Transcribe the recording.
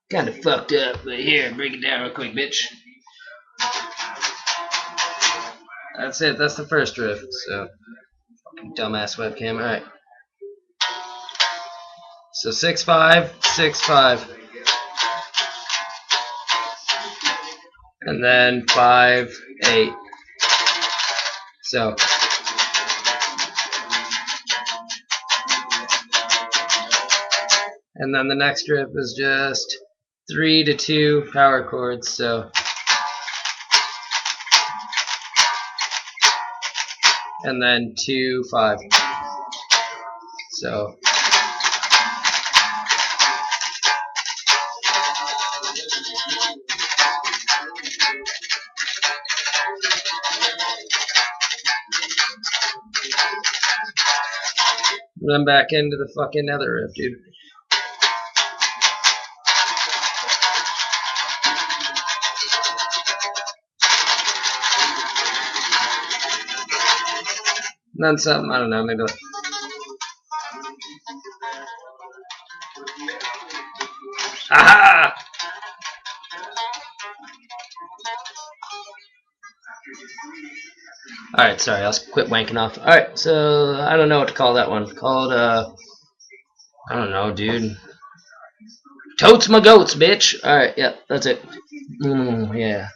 Kind of fucked up, but here, break it down real quick, bitch. That's it. That's the first drift. So, fucking dumbass webcam. All right. So 6-5, 6-5, and then 5-8. So. And then the next drift is just 3-2 power chords, so. And then 2-5. So. And then back into the fucking other riff, dude. And then something, I don't know, maybe like. Aha! Alright, sorry, I'll quit wanking off. Alright, so I don't know what to call that one. Called, I don't know, dude. Totes magoats, bitch! Alright, yeah, that's it. Yeah.